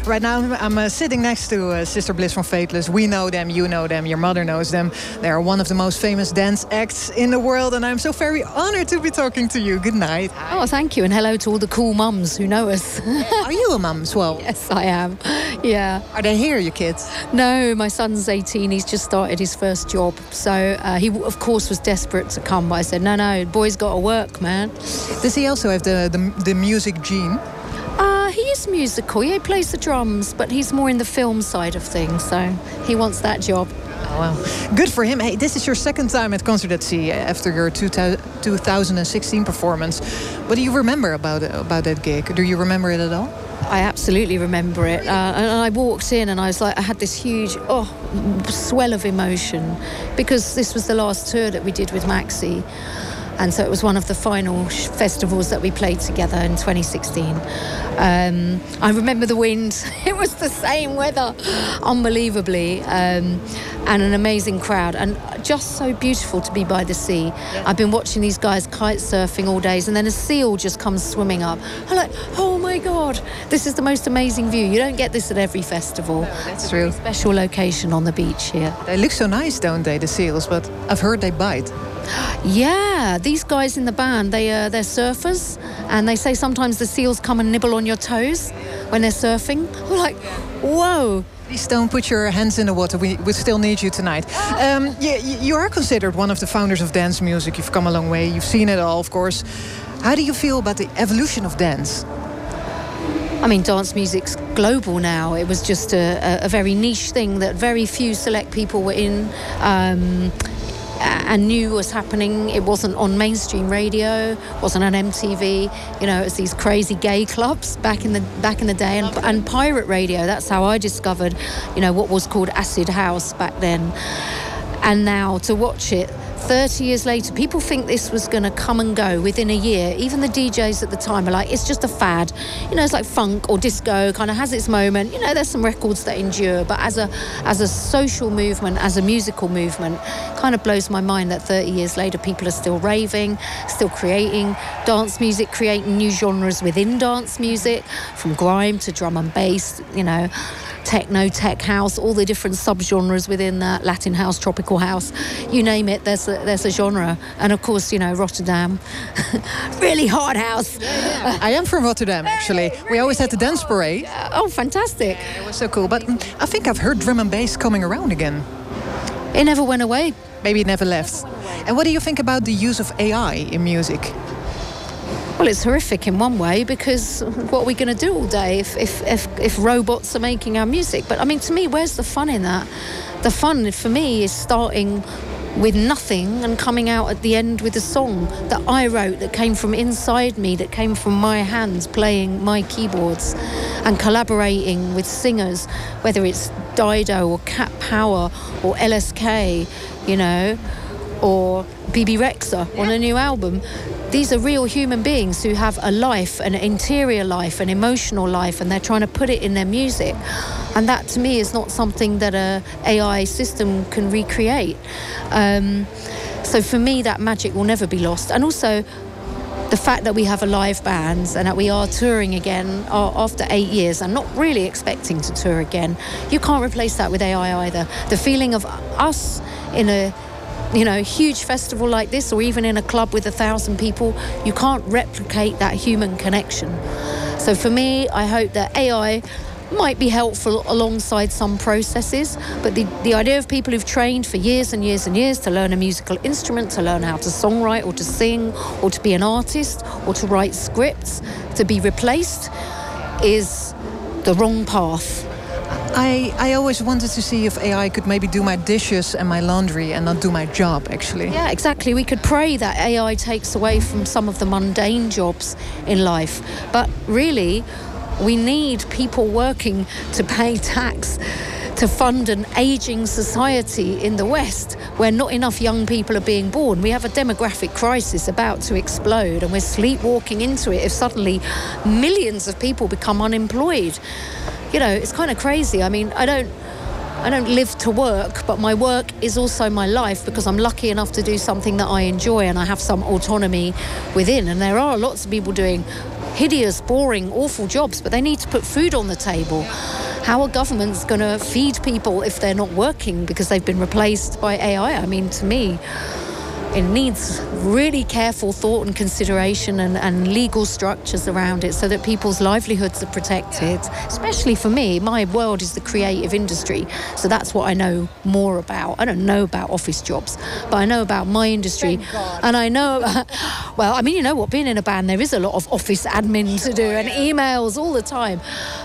Right now, I'm sitting next to Sister Bliss from Fateless. We know them, you know them, your mother knows them. They are one of the most famous dance acts in the world, and I'm so very honored to be talking to you. Good night. Oh, thank you, and hello to all the cool mums who know us. Are you a mum as well? Yes, I am. Yeah. Are they here, your kids? No, my son's 18. He's just started his first job. So he, of course, was desperate to come, but I said, no, boy's got to work, man. Does he also have the music gene? He is musical. Yeah, he plays the drums, but he's more in the film side of things, so he wants that job. Oh, well, good for him. Hey, this is your second time at Concert at Sea after your 2016 performance. What do you remember about that gig? Do you remember it at all? I absolutely remember it. And I walked in and I was like, I had this huge swell of emotion because this was the last tour that we did with Maxi. And so it was one of the final festivals that we played together in 2016. I remember the wind. It was the same weather, unbelievably, and an amazing crowd. And just so beautiful to be by the sea. Yeah. I've been watching these guys kite surfing all days, and then a seal just comes swimming up. I'm like, oh my God, this is the most amazing view. You don't get this at every festival. No, that's true. It's a special location on the beach here. They look so nice, don't they, the seals? But I've heard they bite. Yeah, these guys in the band, they're surfers, and they say sometimes the seals come and nibble on your toes when they're surfing. We're like, whoa. Please don't put your hands in the water. We still need you tonight. You are considered one of the founders of dance music. You've come a long way. You've seen it all, of course. How do you feel about the evolution of dance? I mean, dance music's global now. It was just a very niche thing that very few select people were in. And knew was happening. It wasn't on mainstream radio, wasn't on MTV. You know, it was these crazy gay clubs back in the day, and pirate radio. That's how I discovered, you know, what was called acid house back then. And now to watch it 30 years later, people think this was going to come and go within a year. Even the DJs at the time are like, it's just a fad. You know, it's like funk or disco, kind of has its moment. You know, there's some records that endure, but as a social movement, as a musical movement, kind of blows my mind that 30 years later people are still raving, still creating dance music, creating new genres within dance music, from grime to drum and bass, you know, techno, tech house, all the different subgenres within that, Latin house, tropical house, you name it, there's a genre. And of course, you know, Rotterdam, really hard house. Yeah. I am from Rotterdam, actually. We always had the dance parade. Oh, fantastic. Yeah, it was so cool. But I think I've heard drum and bass coming around again. It never went away. Maybe it never left. And what do you think about the use of AI in music? Well, it's horrific in one way, because what are we going to do all day if robots are making our music? But I mean, to me, where's the fun in that? The fun for me is starting with nothing and coming out at the end with a song that I wrote, that came from inside me, that came from my hands playing my keyboards, and collaborating with singers, whether it's Dido or Cat Power or LSK, you know, or BB Rexa on a new album. These are real human beings who have a life, an interior life, an emotional life, and they're trying to put it in their music. And that, to me, is not something that a AI system can recreate. So for me, that magic will never be lost. And also, the fact that we have a live band and that we are touring again after 8 years and not really expecting to tour again, you can't replace that with AI either. The feeling of us in a huge festival like this, or even in a club with 1,000 people, you can't replicate that human connection. So for me, I hope that AI might be helpful alongside some processes, but the idea of people who've trained for years and years and years to learn a musical instrument, to learn how to songwrite or to sing or to be an artist or to write scripts, to be replaced, is the wrong path. I always wanted to see if AI could maybe do my dishes and my laundry and not do my job, actually. Yeah, exactly. We could pray that AI takes away from some of the mundane jobs in life. But really, we need people working to pay tax to fund an ageing society in the West where not enough young people are being born. We have a demographic crisis about to explode, and we're sleepwalking into it if suddenly millions of people become unemployed. You know, it's kind of crazy. I mean, I don't live to work, but my work is also my life, because I'm lucky enough to do something that I enjoy and I have some autonomy within. And there are lots of people doing hideous, boring, awful jobs, but they need to put food on the table. How are governments going to feed people if they're not working because they've been replaced by AI? I mean, to me, it needs really careful thought and consideration and legal structures around it so that people's livelihoods are protected. Especially for me, my world is the creative industry, so that's what I know more about. I don't know about office jobs, but I know about my industry. And I know, well, I mean, you know what, being in a band, there is a lot of office admin to do and emails all the time.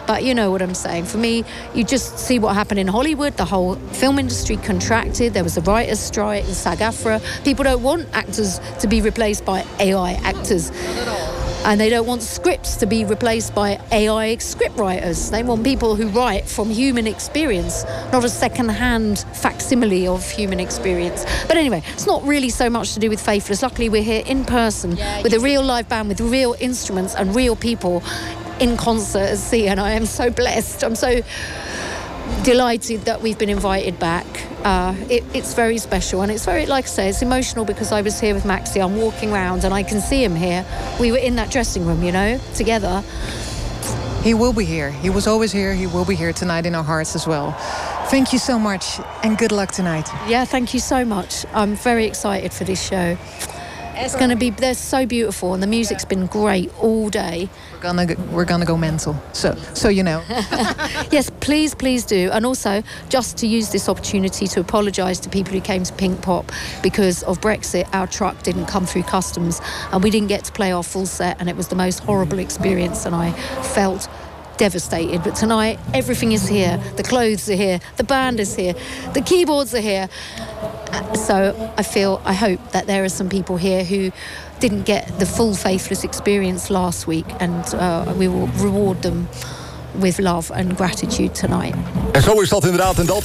But you know what I'm saying. For me, you just see what happened in Hollywood. The whole film industry contracted. There was a writer's strike in SAG-AFTRA. People don't want actors to be replaced by AI actors. And they don't want scripts to be replaced by AI script writers. They want people who write from human experience, not a second-hand facsimile of human experience. But anyway, it's not really so much to do with Faithless. Luckily, we're here in person with a real live band, with real instruments and real people in concert at sea, and I am so blessed. I'm so delighted that we've been invited back. It's very special, and it's very, like I say, it's emotional because I was here with Maxi. I'm walking around and I can see him here. We were in that dressing room, you know, together. He will be here. He was always here. He will be here tonight in our hearts as well. Thank you so much, and good luck tonight. Yeah, thank you so much. I'm very excited for this show. It's going to be, they're so beautiful, and the music's been great all day. We're gonna go mental, so you know. Yes, please do. And also, just to use this opportunity to apologise to people who came to Pink Pop because of Brexit. Our truck didn't come through customs, and we didn't get to play our full set, and it was the most horrible experience, and I felt devastated. But tonight, everything is here. The clothes are here, the band is here, the keyboards are here. So I hope that there are some people here who didn't get the full Faithless experience last week, and we will reward them with love and gratitude tonight. En zo is dat inderdaad, en dat